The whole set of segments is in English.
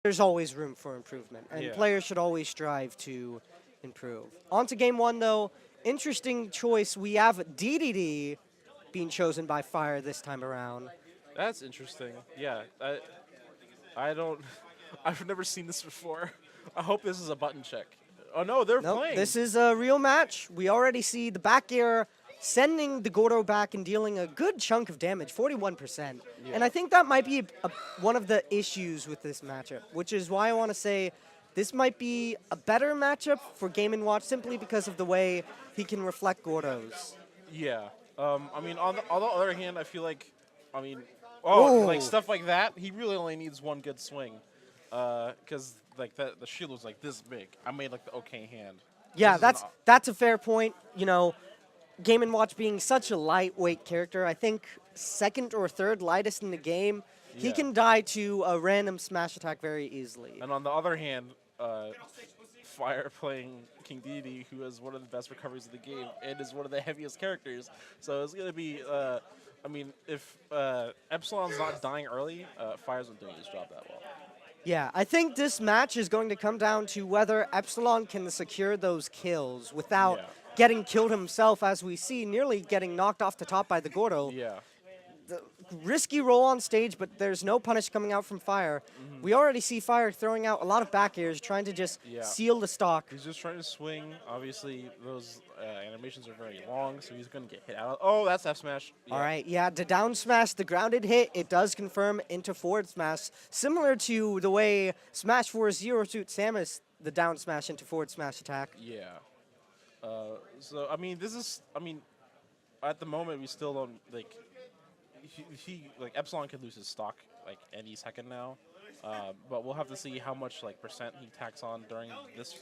there's always room for improvement, and players should always strive to improve. On to game one, though. Interesting choice. We have DDD being chosen by Phire this time around. That's interesting. Yeah, I don't. I've never seen this before. I hope this is a button check. Oh no, they're Nope, playing. this is a real match. We already see the back air sending the Gordo back and dealing a good chunk of damage, 41%. Yeah. And I think that might be one of the issues with this matchup, which is why I want to say this might be a better matchup for Game & Watch simply because of the way he can reflect Gordos. Yeah. I mean, on the other hand, I feel like, I mean, Ooh. like stuff like that, he really only needs one good swing. Because like the shield was like this big. I made like the okay hand. Yeah, This is that's a fair point. You know, Game & Watch being such a lightweight character, I think second or third lightest in the game, he Yeah. can die to a random smash attack very easily. And on the other hand, Phire playing King Dedede, who has one of the best recoveries of the game and is one of the heaviest characters. So it's going to be, I mean, if Epsilon's not dying early, Phire's not doing his job that well. Yeah, I think this match is going to come down to whether Epsilon can secure those kills without getting killed himself, as we see, nearly getting knocked off the top by the Gordo. Yeah. The risky roll on stage, but there's no punish coming out from Phire. We already see Phire throwing out a lot of back airs, trying to just seal the stock. He's just trying to swing. Obviously, those animations are very long, so he's going to get hit out. Oh, that's F smash. Yeah. All right, yeah, the down smash, the grounded hit, it does confirm into forward smash, similar to the way Smash 4 Zero Suit Samus, the down smash into forward smash attack. Yeah. So, I mean, this is, I mean, at the moment, we still don't, like, like, Epsilon could lose his stock, like, any second now. But we'll have to see how much, like, percent he tacks on during this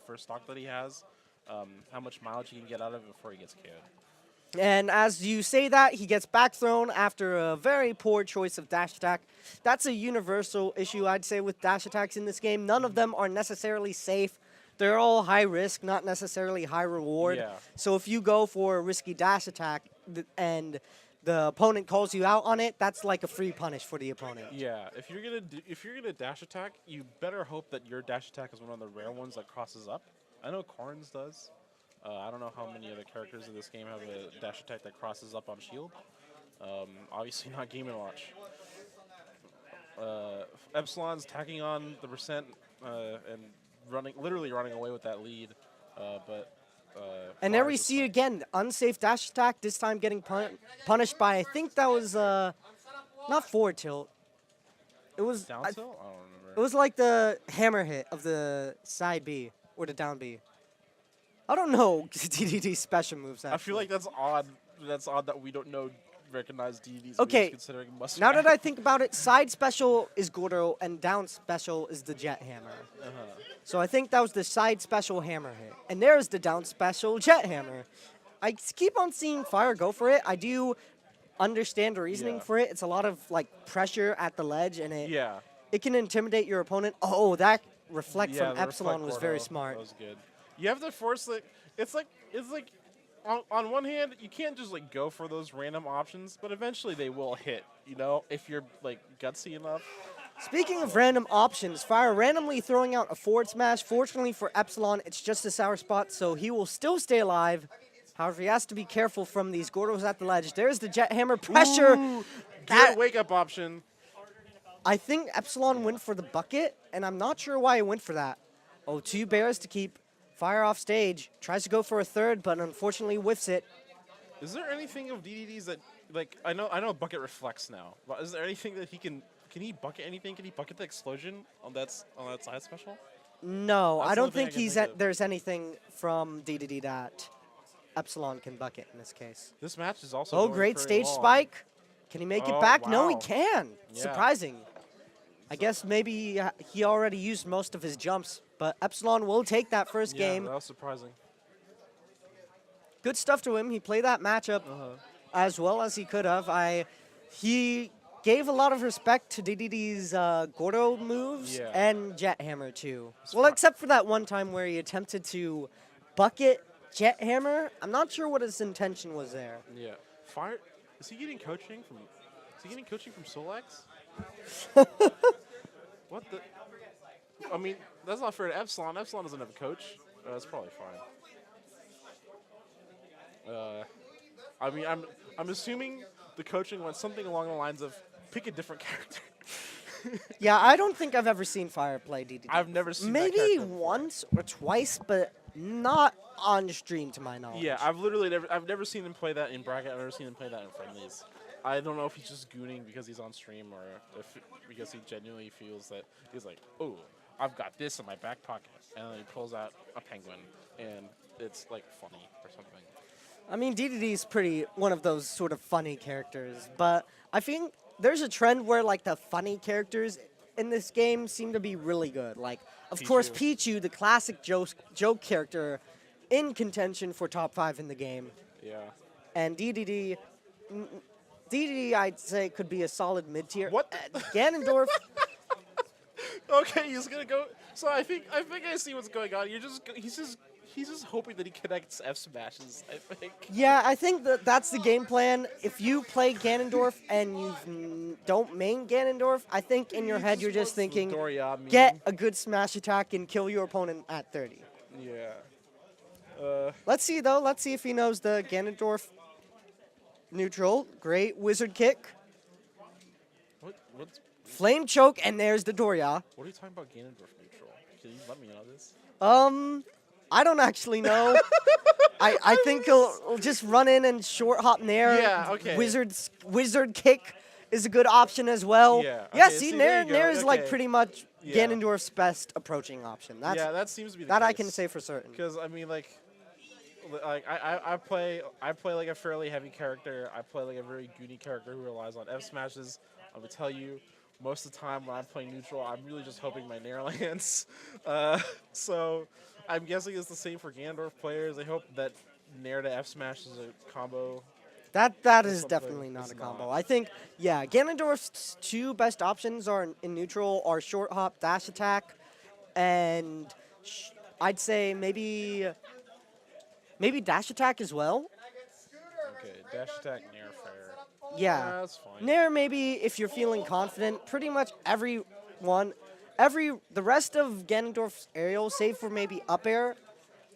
first stock that he has. How much mileage he can get out of it before he gets KO'd. And as you say that, he gets back thrown after a very poor choice of dash attack. That's a universal issue, I'd say, with dash attacks in this game. None of them are necessarily safe. They're all high risk, not necessarily high reward. Yeah. So if you go for a risky dash attack and the opponent calls you out on it, that's like a free punish for the opponent. Yeah, if you're gonna dash attack, you better hope that your dash attack is one of the rare ones that crosses up. I know Corns does. I don't know how many other characters in this game have a dash attack that crosses up on shield. Obviously not Game & Watch. Epsilon's tacking on the percent and literally running away with that lead. And there we see again, unsafe dash attack, this time getting punished by, I think that was, not forward tilt. It was... Down tilt? I don't remember. It was like the hammer hit of the side B, or the down B. I don't know DDD's special moves, actually. I feel like that's odd. That's odd that we don't recognize DDD's okay, moves considering must. Now that I think about it, side special is Gordo, and down special is the jet hammer. So I think that was the side special hammer hit. And there's the down special jet hammer. I keep on seeing Phire go for it. I do understand the reasoning for it. It's a lot of like pressure at the ledge, and it can intimidate your opponent. Oh, that reflect from Epsilon was very smart. That was good. You have to force like it's like on one hand you can't just like go for those random options, but eventually they will hit. You know, if you're like gutsy enough. Speaking of random options, Phire randomly throwing out a forward smash. Fortunately for Epsilon, it's just a sour spot, so he will still stay alive. However, he has to be careful from these Gordos at the ledge. There's the jet hammer pressure. Ooh, good wake up option. I think Epsilon went for the bucket, and I'm not sure why he went for that. Oh, two bears to keep Phire off stage. Tries to go for a third, but unfortunately whiffs it. Is there anything of DDD's that, like, I know bucket reflects now, but is there anything that can he bucket anything? Can he bucket the explosion on that side special? No, That's I don't the only think thing I can think of. there's anything from DDD that Epsilon can bucket in this case. This match is also Oh, going great very stage long. spike. Can he make it back? No, he wow. can. Yeah. Surprising. I guess maybe he already used most of his jumps, but Epsilon will take that first game. That was surprising. Good stuff to him. He played that matchup as well as he could have. He gave a lot of respect to DDD's Gordo moves and Jet Hammer too. Well, except for that one time where he attempted to bucket Jet Hammer. I'm not sure what his intention was there. Yeah. Phire, is he getting coaching from Solex? What the? I mean, that's not fair to Epsilon. Epsilon doesn't have a coach. That's probably fine. I mean, I'm assuming the coaching went something along the lines of pick a different character. Yeah, I don't think I've ever seen Phire play DDD. I've never seen that Maybe character before. once or twice, but not on stream to my knowledge. Yeah, I've never seen him play that in bracket. I've never seen him play that in friendlies. I don't know if he's just gooning because he's on stream or if because he genuinely feels that he's like, oh, I've got this in my back pocket, and then he pulls out a penguin, and it's like funny or something. I mean, DDD is pretty one of those sort of funny characters, but I think there's a trend where like the funny characters in this game seem to be really good. Like, of course, Pichu, the classic joke character, in contention for top 5 in the game. Yeah. And DDD, I'd say could be a solid mid tier. What? Ganondorf. Okay, he's gonna go. So I think I see what's going on. He's just hoping that he connects F smashes. I think. Yeah, I think that's the game plan. If you play Ganondorf and you don't main Ganondorf, I think in your head you're just thinking, get a good smash attack and kill your opponent at 30. Yeah. Let's see, though. Let's see if he knows the Ganondorf neutral. Great wizard kick. What's Flame choke, and there's the Doria. What are you talking about Ganondorf neutral? Can you let me know this? I don't actually know. I think he'll just run in and short hop Nair. Yeah, okay. Wizard kick is a good option as well. Yeah. Yeah, Okay, see, there you go. Nair is like Okay. pretty much Yeah. Ganondorf's best approaching option. That seems to be the that case. I can say for certain. Because I mean, like I play like a fairly heavy character. I play like a very goony character who relies on F smashes. I'm gonna tell you, most of the time when I'm playing neutral, I'm really just hoping my Nair lands. So I'm guessing it's the same for Ganondorf players. I hope that Nair to F smash is a combo. That is something. definitely not It's a combo. not. I think, yeah, Ganondorf's 2 best options are in neutral are short hop, dash attack, and I'd say maybe dash attack as well. Okay, dash attack Nair fair. Yeah. That's fine. Nair, maybe if you're feeling confident, pretty much the rest of Ganondorf's aerial, save for maybe up air,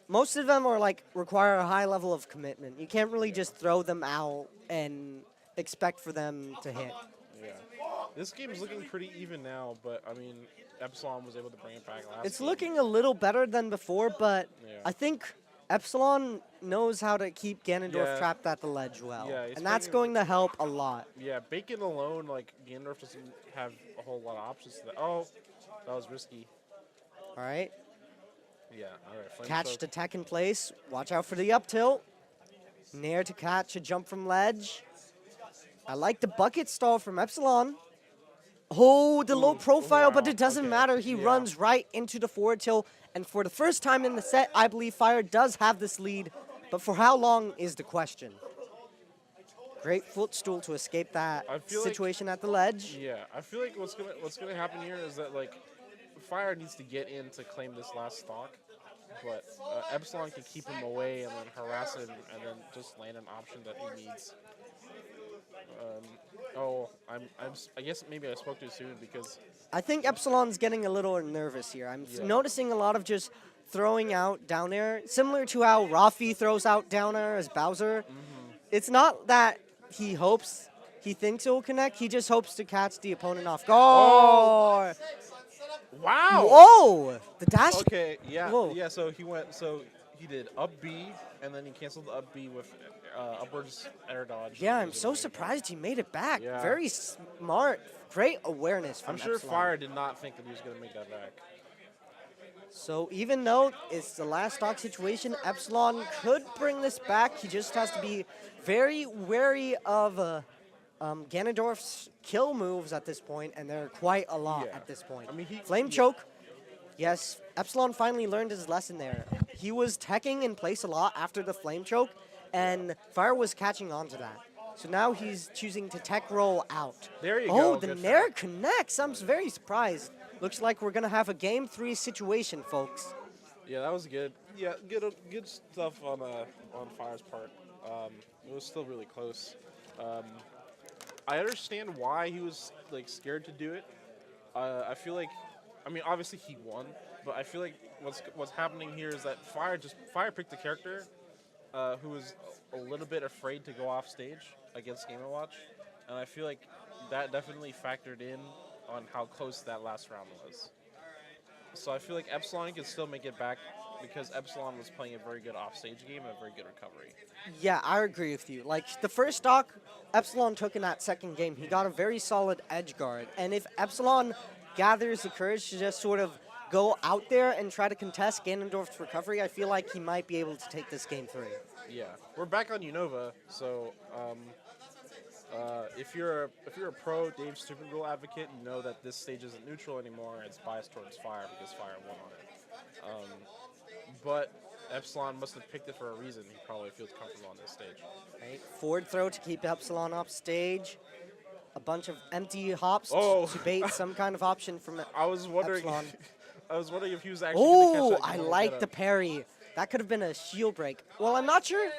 most of them are like require a high level of commitment. You can't really just throw them out and expect for them to hit. Yeah. This game is looking pretty even now, but I mean, Epsilon was able to bring it back last It's game. looking a little better than before, but Yeah. I think Epsilon knows how to keep Ganondorf Yeah. trapped at the ledge well. Yeah, he's and that's bringing- going to help a lot. Yeah, Bacon alone, like, Ganondorf doesn't have a whole lot of options to that. Oh, that was risky. All right? Yeah, all right. Flame Catch choke. the tech in place. Watch out for the up tilt. Nair to catch a jump from ledge. I like the bucket stall from Epsilon. Oh, the low profile, but wow, it doesn't okay, matter. He yeah. runs right into the forward tilt. And for the first time in the set, I believe Phire does have this lead. But for how long is the question. Great footstool to escape that I feel like- situation at the ledge. Yeah, I feel like what's gonna happen here is that, like, Phire needs to get in to claim this last stock, but Epsilon can keep him away and then harass him and then just land an option that he needs. I guess maybe I spoke too soon because I think Epsilon's getting a little nervous here. I'm Yeah. noticing a lot of just throwing out down air, similar to how Rafi throws out down air as Bowser. It's not that he thinks it will connect. He just hopes to catch the opponent off guard. wow. Whoa! The dash. Okay, yeah, Whoa. yeah. So he did up B and then he canceled the up B with upwards air dodge. Yeah, I'm so surprised he made it back. Yeah. Very smart. Great awareness from I'm sure Epsilon. Phire did not think that he was gonna make that back. So even though it's the last stock situation, Epsilon could bring this back. He just has to be very wary of Ganondorf's kill moves at this point, and there are quite a lot Yeah. at this point. I mean, Flame choke. Yes, Epsilon finally learned his lesson there. He was teching in place a lot after the flame choke, and Phire was catching on to that. So now he's choosing to tech roll out. There you Oh, go. the Good Nair Phire. connects. I'm very surprised. Looks like we're going to have a Game 3 situation, folks. Yeah, that was good. Yeah, good stuff on Phire's part. It was still really close. I understand why he was like scared to do it. I feel like I mean, obviously he won, but I feel like what's happening here is that Phire picked a character who was a little bit afraid to go off stage against Game & Watch, and I feel like that definitely factored in on how close that last round was. So I feel like Epsilon can still make it back because Epsilon was playing a very good offstage game and a very good recovery. Yeah, I agree with you. Like, the first stock Epsilon took in that second game, he got a very solid edge guard. And if Epsilon gathers the courage to just sort of go out there and try to contest Ganondorf's recovery, I feel like he might be able to take this game 3. Yeah, we're back on Unova, so if you're a pro Dave Stupid Rule advocate, you know that this stage isn't neutral anymore. It's biased towards Phire because Phire won on it. But Epsilon must have picked it for a reason. He probably feels comfortable on this stage. Right? Forward throw to keep Epsilon off stage. A bunch of empty hops Oh. to bait some kind of option from I was wondering. Epsilon. I was wondering if he was actually going to Oh, catch that. I like the parry. That could have been a shield break. Well, I'm not sure.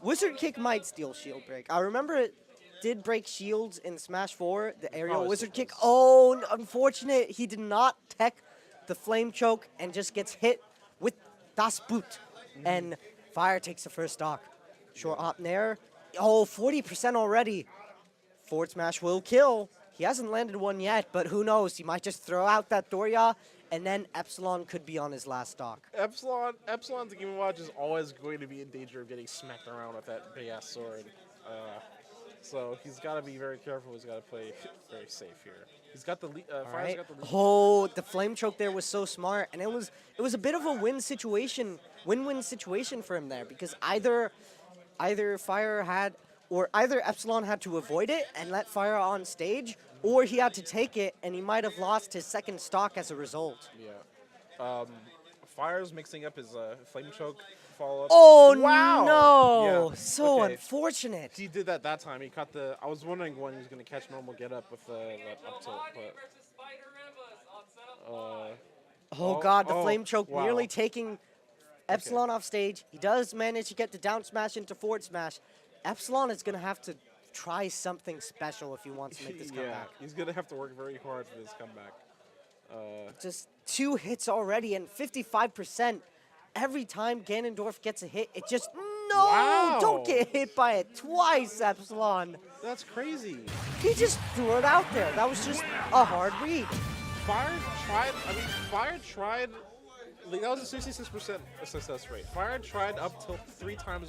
Wizard Kick might steal shield break. I remember it did break shields in Smash 4, the aerial Probably Wizard still Kick. does. Oh, unfortunate. He did not tech the flame choke and just gets hit with Das Boot. And Phire takes the first stock. Short hop there. Oh, 40% already. Forward smash will kill. He hasn't landed one yet, but who knows? He might just throw out that Doria, and then Epsilon could be on his last stock. Epsilon's Game & Watch is always going to be in danger of getting smacked around with that big ass sword. So he's got to be very careful. He's got to play very safe here. He's got the lead. Fire's Right. got the lead. Oh, the flame choke there was so smart, and it was a bit of a win-win situation for him there, because either Phire had, or either Epsilon had to avoid it and let Phire on stage, or he had to take it, and he might have lost his second stock as a result. Yeah. Fire's mixing up his flame choke follow-up. Oh Wow! no! Yeah. So Okay. unfortunate. He did that time. He caught the. I was wondering when he was going to catch normal get up with that up tilt, but. Oh god, the oh, flame choke wow. nearly taking Epsilon off stage. He does manage to get the down smash into forward smash. Epsilon is going to have to try something special if he wants to make this Yeah, comeback. he's going to have to work very hard for this comeback. Just 2 hits already and 55%. Every time Ganondorf gets a hit, it just, no! Wow. Don't get hit by it twice, Epsilon. That's crazy. He just threw it out there. That was just a hard read. Fire tried. Like, that was a 66% success rate. Fire tried up till 3 times